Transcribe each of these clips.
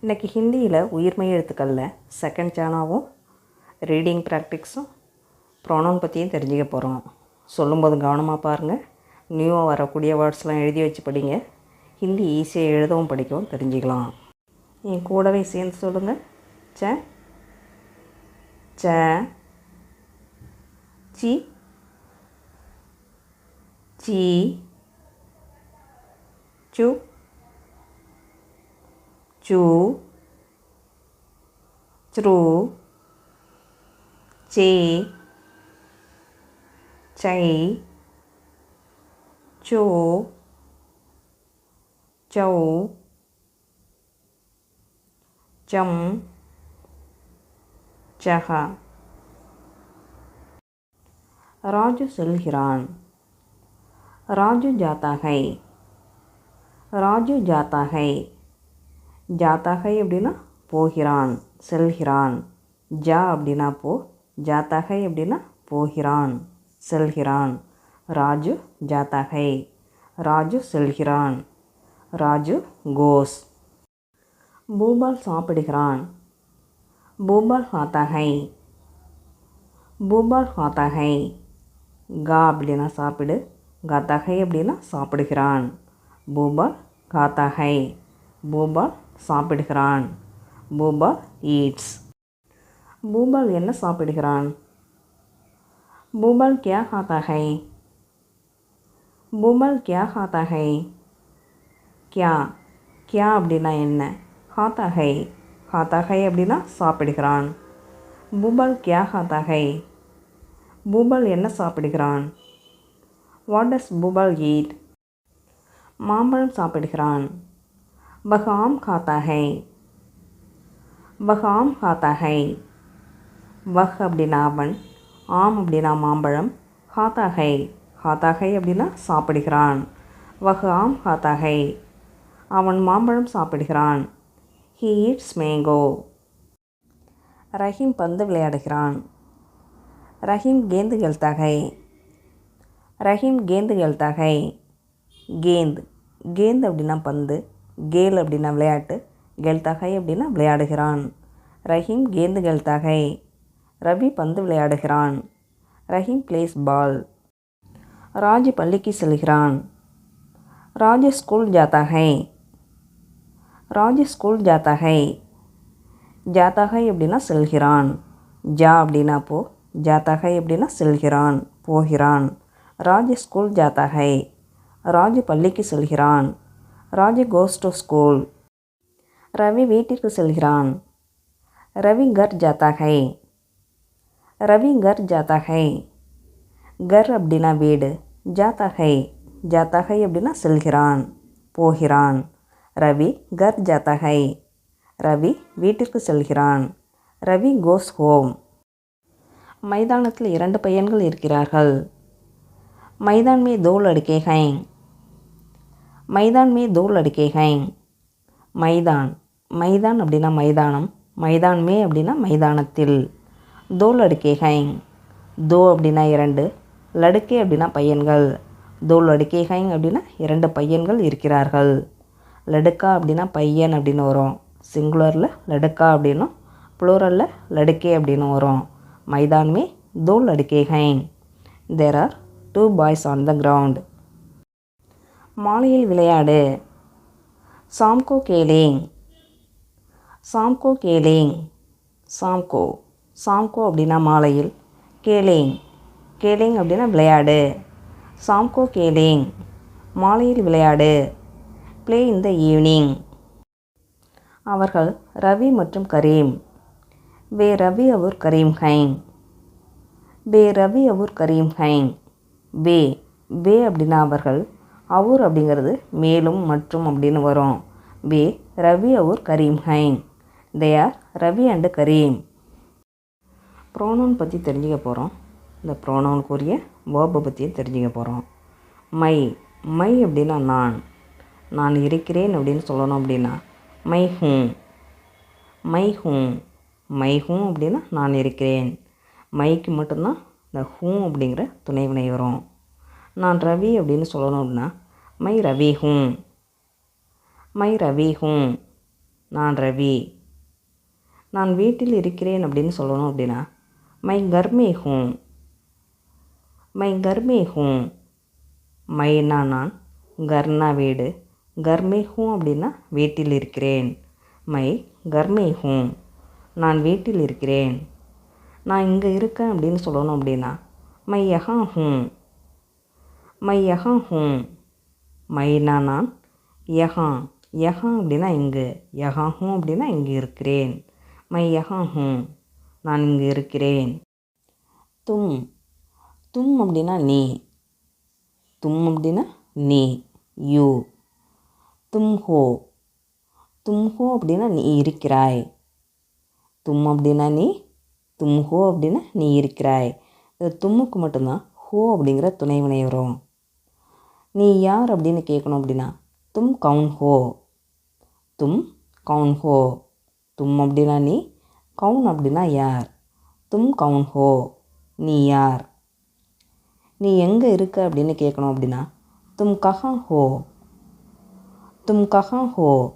இன்றைக்கி ஹிந்தியில் உயிர்மெய் எழுத்துக்களில் செகண்ட் சேனாவும் ரீடிங் ப்ராக்டிக்ஸும் ப்ரோனவுன் பற்றியும் தெரிஞ்சுக்க போகிறோம். சொல்லும்போது கவனமாக பாருங்கள். நியூவாக வரக்கூடிய வேர்ட்ஸ்லாம் எழுதி வச்சு படிங்க. ஹிந்தி ஈஸியாக எழுதவும் படிக்கவும் தெரிஞ்சுக்கலாம். என் கூடவே சேர்ந்து சொல்லுங்கள். ச ச சி சி சு chu chru che chai cho chau chum chaha. Raju செல்கிறான். ராஜு जाता है. ராஜு जाता है. जाता है அப்படின்னா போகிறான், செல்கிறான். ஜா அப்படின்னா போ, जाता है அப்படின்னா போகிறான், செல்கிறான். ராஜு जाता है. ராஜு செல்கிறான். ராஜு கோஸ். பூபால் சாப்பிடுகிறான். பூபால் खाता है. பூபால் खाता है. கா அப்படின்னா சாப்பிடு, खाता है அப்படின்னா சாப்பிடுகிறான். பூபால் खाता है. பூபால் சாப்பிடுகிறான். பூபால் ஈட்ஸ். பூபால் என்ன சாப்பிடுகிறான்? பூபால் क्या खाता है. பூபால் क्या खाता है. क्या क्या அப்படின்னா என்ன, खाता है खाता है அப்படின்னா சாப்பிடுகிறான். பூபால் क्या खाता है. பூபால் என்ன சாப்பிடுகிறான்? What does Bhupal eat. மாம்பழம் சாப்பிடுகிறான். वह आम खाता है. वह आम खाता है. वह அப்படின்னா அவன், ஆம் அப்படின்னா மாம்பழம், खाता है खाता है அப்படின்னா சாப்பிடுகிறான். वह आम खाता है. அவன் மாம்பழம் சாப்பிடுகிறான். he eats mango. ரஹீம் பந்து விளையாடுகிறான். ரஹீம் गेंद खेलता है. ரஹீம் गेंद खेलता है. गेंद गेंद அப்படின்னா பந்து, கேல் அப்படின்னா விளையாட்டு, கேல்தா ஹை அப்படின்னா விளையாடுகிறான். ரஹீம் கேந்து கேல்தா ஹை. ரவி பந்து விளையாடுகிறான். Rahim plays ball. ராஜு பள்ளிக்கு செல்கிறான். ராஜு ஸ்கூல் ஜாத்தா ஹை. ராஜு ஸ்கூல் ஜாத்தா ஹை. ஜாத்தா ஹை அப்படின்னா செல்கிறான். ஜா அப்படின்னா போ, ஜாத்தா ஹை அப்படின்னா செல்கிறான், போகிறான். ராஜு ஸ்கூல் ஜாத்தா ஹை. ராஜு பள்ளிக்கு செல்கிறான். Raju goes to school. Ravi வீட்டிற்கு செல்கிறான். ரவி கர் ஜாத்தா ஹை. ரவி கர் ஜாத்தா ஹை. கர் அப்படின்னா வீடு, ஜாத்தா ஹை ஜாத்தா ஹை அப்படின்னா செல்கிறான், போகிறான். ரவி கர் ஜாத்தா ஹை. ரவி வீட்டிற்கு செல்கிறான். Ravi goes home. மைதானத்தில் 2 பையன்கள் இருக்கிறார்கள். மைதான் மே 2 लड़के हैं. மைதான் மே 2 लड़के हैं. மைதான் மைதான் அப்படின்னா மைதானம், மைதான் மே அப்படின்னா மைதானத்தில். 2 लड़के हैं. 2 அப்படின்னா 2, லடுக்கே அப்படின்னா பையன்கள். 2 लड़के हैं அப்படின்னா 2 பையன்கள் இருக்கிறார்கள். லடுக்கா அப்படின்னா பையன் அப்படின்னு வரும். சிங்குலரில் லடுக்கா அப்படின்னும், ப்ளூரலில் லடுக்கே அப்படின்னு வரும். மைதான் மே 2 लड़के हैं. There are 2 boys on the ground. மாலையில் விளையாடு. சாம்கோ கேலேங். சாம்கோ கேலேங். சாம்கோ சாம்கோ அப்படின்னா மாலையில், கேலேங் கேலேங் அப்படின்னா விளையாடு. சாம்கோ கேலேங் மாலையில் விளையாடு. Play in the evening. அவர்கள் ரவி மற்றும் கரீம். வே ரவி அவர் கரீம் ஹைங். வே ரவி அவர் கரீம் ஹைங். வே வே அப்படின்னா அவர்கள், அவர் அப்படிங்கிறது மேலும் மற்றும் அப்படின்னு வரும். வே ரவி அவர் கரீம் ஹைங். They are Ravi and Karim. Pronoun பற்றி தெரிஞ்சுக்க போகிறோம். இந்த ப்ரோனவுனுக்குரிய வேர்பை பற்றியும் தெரிஞ்சுக்க போகிறோம். மை மை அப்படின்னா நான், நான் இருக்கிறேன் அப்படின்னு சொல்லணும். அப்படின்னா மை ஹூம். மை ஹூம் மை ஹூம் அப்படின்னா நான் இருக்கிறேன். மைக்கு மட்டும்தான் இந்த ஹூம் அப்படிங்கிற துணைவினை வரும். நான் ரவி அப்படின்னு சொல்லணும் அப்படின்னா மை ரவி ஹூம். மை ரவி ஹூம். நான் ரவி. நான் வீட்டில் இருக்கிறேன் அப்படின்னு சொல்லணும் அப்படின்னா மை கர்மே ஹூம். மை கர்மே ஹூம். மைனா நான், கர்னா வீடு, கர்மே ஹூம் அப்படின்னா வீட்டில் இருக்கிறேன். மை கர்மே ஹூம். நான் வீட்டில் இருக்கிறேன். நான் இங்கே இருக்கேன் அப்படின்னு சொல்லணும் அப்படின்னா மை யஹா ஹூம். மை யஹா ஹூம். மைனா நான், யஹா யஹா அப்படின்னா இங்கு, யஹா ஹூம் அப்படின்னா இங்கே இருக்கிறேன். மை யஹா ஹூம். நான் இங்கே இருக்கிறேன். தும். தும் அப்படின்னா நீ. தும் அப்படின்னா நீ, யூ. தும் ஹோ. தும் ஹோ அப்படின்னா நீ இருக்கிறாய். தும் அப்படின்னா நீ, தும் ஹோ அப்படின்னா நீ இருக்கிறாய். இது தும்முக்கு மட்டும்தான் ஹோ அப்படிங்கிற துணை வினை வரும். நீ யார் அப்படின்னு கேட்கணும் அப்படின்னா தும் கவுன் ஹோ. தும் கவுன் ஹோ. தும் அப்படின்னா நீ, கவுன் அப்படின்னா யார். தும் கவுன் ஹோ. நீ யார். நீ எங்கே இருக்க அப்படின்னு கேட்கணும் அப்படின்னா தும் கஹா ஹோ. தும் கஹா ஹோ.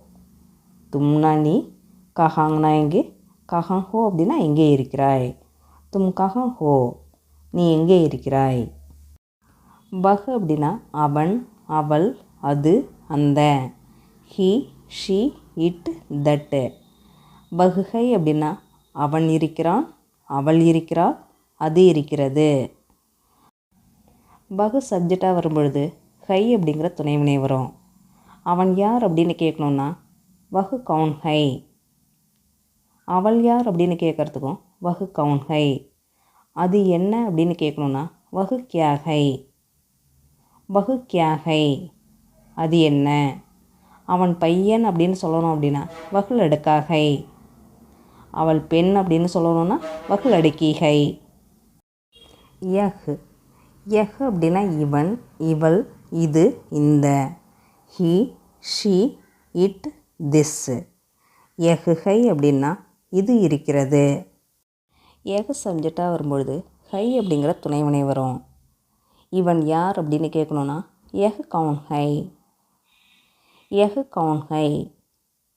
தும்னா நீ, கஹாங்னா எங்கே, கஹா ஹோ அப்படின்னா எங்கே இருக்கிறாய். தும் கஹா ஹோ. நீ எங்கே இருக்கிறாய். பஹ் அப்படின்னா அவன், அவள், அது, அந்த. ஹி, ஷி, இட், தட்டு. பஹ்ஹை அப்படின்னா அவன் இருக்கிறான், அவள் இருக்கிறாள், அது இருக்கிறது. பஹு சப்ஜெக்டாக வரும்பொழுது ஹை அப்படிங்கிற துணை வினை வரும். அவன் யார் அப்படின்னு கேட்கணுன்னா வஹு கவுன் ஹை. அவள் யார் அப்படின்னு கேட்குறதுக்கும் வஹு கவுன் ஹை. அது என்ன அப்படின்னு கேட்கணுன்னா வஹு கியா ஹை. வஹு கியா ஹை. அது என்ன. அவன் பையன் அப்படின்னு சொல்லணும் அப்படின்னா வஹு லடுக்கா ஹை. அவள் பெண் அப்படின்னு சொல்லணும்னா வஹு லடுக்கி ஹை. யஹ். யஹ் அப்படின்னா இவன், இவள், இது, இந்த. He, she, it, this. யஹ் ஹை அப்படின்னா இது இருக்கிறது. யஹ் சப்ஜெக்டாக வரும்பொழுது ஹை அப்படிங்கிற துணை வினை வரும். இவன் யார் அப்படின்னு கேட்கணுன்னா யஹ் கவுன் ஹை. யஹ் கவுன் ஹை.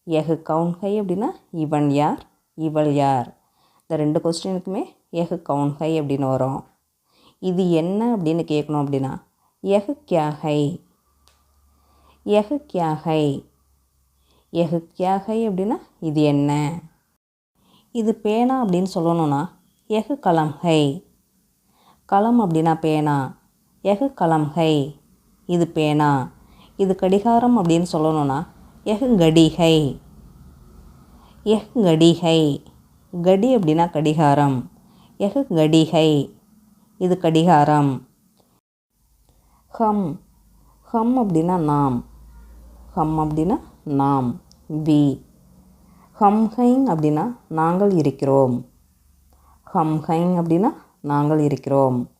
யஹ் கவுன் ஹை அப்படின்னா இவன் யார், இவள் யார். இந்த ரெண்டு கொஸ்டினுக்குமே யஹ் கவுன் ஹை அப்படின்னு வரும். இது என்ன அப்படின்னு கேட்கணும் அப்படின்னா யஹ் கியா ஹை. யஹ் கியா ஹை. யஹ் கியா ஹை அப்படின்னா இது என்ன. இது பேனா அப்படின்னு சொல்லணும்னா யஹ் கலம் ஹை. கலம் அப்படின்னா பேனா. யஹ் கலம் ஹை. இது பேனா. இது கடிகாரம் அப்படின்னு சொல்லணும்னா யஹ் கடி ஹை. யஹ் கடி ஹை. கடி அப்படின்னா கடிகாரம். யஹ் கடி ஹை. இது கடிகாரம். ஹம். ஹம் அப்படின்னா நாம். ஹம் அப்படின்னா நாம், வி. ஹம் ஹைங் அப்படின்னா நாங்கள் இருக்கிறோம். ஹம் ஹைங் அப்படின்னா நாங்கள் இருக்கிறோம்.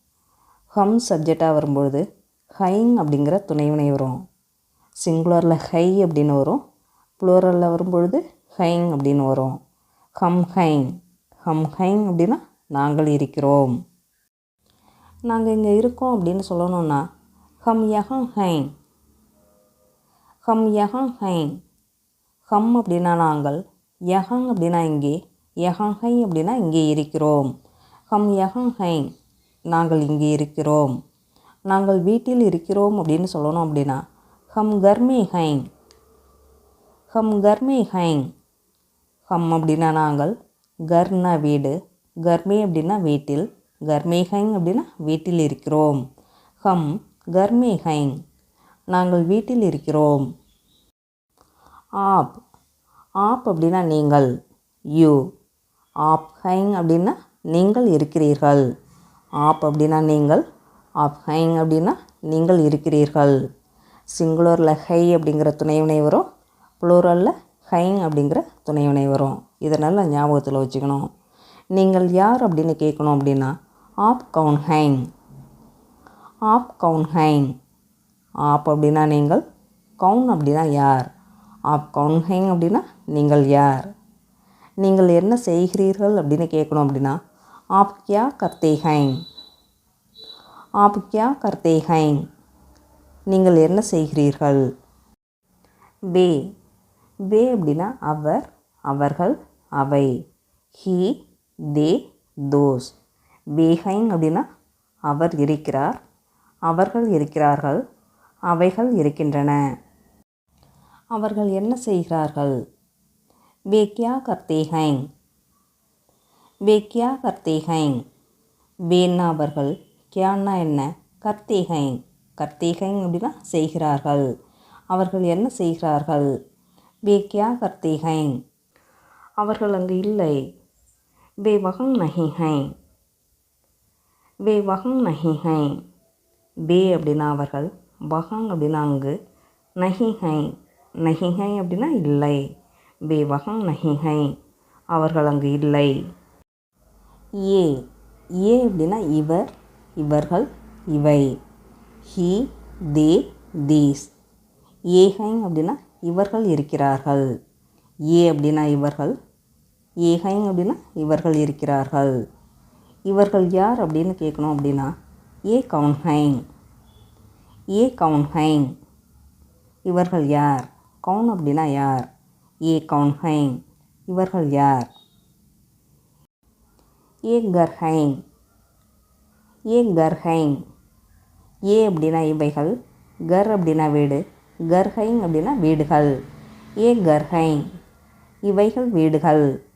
ஹம் சப்ஜெக்டாக வரும்பொழுது ஹைங் அப்படிங்கிற துணை வினை வரும். சிங்குலரில் ஹை அப்படின்னு வரும், ப்ளூரலில் வரும்பொழுது ஹைங் அப்படின்னு வரும். ஹம் ஹைங். ஹம் ஹைங் அப்படின்னா நாங்கள் இருக்கிறோம். நாங்கள் இங்கே இருக்கோம் அப்படின்னு சொல்லணும்னா ஹம் யஹா ஹைங். ஹம் யஹா ஹைங். ஹம் அப்படின்னா நாங்கள், யஹாங் அப்படின்னா இங்கே, யஹா ஹை அப்படின்னா இங்கே இருக்கிறோம். ஹம் யஹா ஹைங். நாங்கள் இங்கே இருக்கிறோம். நாங்கள் வீட்டில் இருக்கிறோம் அப்படின்னு சொல்லணும் அப்படின்னா ஹம் கர்மே ஹைங். ஹம் கர்மே ஹைங். ஹம் அப்படின்னா நாங்கள், கர்னா வீடு, கர்மே அப்படின்னா வீட்டில், கர்மே ஹைங் அப்படின்னா வீட்டில் இருக்கிறோம். ஹம் கர்மே ஹைங். நாங்கள் வீட்டில் இருக்கிறோம். ஆப். ஆப் அப்படின்னா நீங்கள், யூ. ஆப் ஹைங் அப்படின்னா நீங்கள் இருக்கிறீர்கள். ஆப் அப்படின்னா நீங்கள், ஆப் ஹைங் அப்படின்னா நீங்கள் இருக்கிறீர்கள். சிங்குலரில் ஹை அப்படிங்கிற துணை வினை வரும், ப்ளூரலில் ஹைங் அப்படிங்கிற துணை வினை வரும். இதை நல்லா ஞாபகத்தில் வச்சுக்கணும். நீங்கள் யார் அப்படின்னு கேட்கணும் அப்படின்னா ஆப் கவுன் ஹைங். ஆப் கவுன் ஹைங். ஆப் அப்படின்னா நீங்கள், கவுன் அப்படின்னா யார். ஆப் கவுன் ஹைங் அப்படின்னா நீங்கள் யார். நீங்கள் என்ன செய்கிறீர்கள் அப்படின்னு கேட்கணும் அப்படின்னா ஆப் கியா கர்த்தே ஹைங். ஆப் கியா கர்த்தே ஹைங். நீங்கள் என்ன செய்கிறீர்கள். பே. பே அப்படின்னா அவர், அவர்கள் அவை. He they those. வேஹைங் அப்படின்னா அவர் இருக்கிறார், அவர்கள் இருக்கிறார்கள், அவைகள் இருக்கின்றன. அவர்கள் என்ன செய்கிறார்கள்? வே கியா கர்த்தே ஹைங். வே கியா கர்த்தே ஹைங். வேன்னா அவர்கள், கியான்னா என்ன? கர்த்தே ஹைங். கர்த்தே ஹைங் அப்படின்னா செய்கிறார்கள். அவர்கள் என்ன செய்கிறார்கள்? வே கியா கர்த்தே ஹைங். அவர்கள் அங்கு இல்லை. வே வஹங் நஹி ஹைங். வே வஹங் நஹி ஹைங். வே அப்படின்னா அவர்கள், வஹங் அப்படின்னா அங்கு, நஹி ஹைங். நஹி ஹைங் அப்படின்னா இல்லை. வே வஹங் நஹி ஹைங். அவர்கள் அங்கு இல்லை. ஏ. ஏ அப்படின்னா இவர், இவர்கள், இவை. He they these. ஏ ஹைங் அப்படின்னா இவர்கள் இருக்கிறார்கள். ஏ அப்படின்னா இவர்கள், ஏ ஹைங் அப்படின்னா இவர்கள் இருக்கிறார்கள். இவர்கள் யார் அப்படின்னு கேட்கணும் அப்படின்னா ஏ கவுன் ஹைங். ஏ கவுன் ஹைங். இவர்கள் யார்? கவுன் அப்படின்னா யார்? ஏ கவுன் ஹைங். இவர்கள் யார்? ஏ கர் ஹைங். ஏ கர் ஹைங். ஏ அப்படின்னா இவைகள், கர் அப்படின்னா வீடு, கர் ஹைங் அப்படின்னா வீடுகள். ஏ கர் ஹைங். இவைகள் வீடுகள்.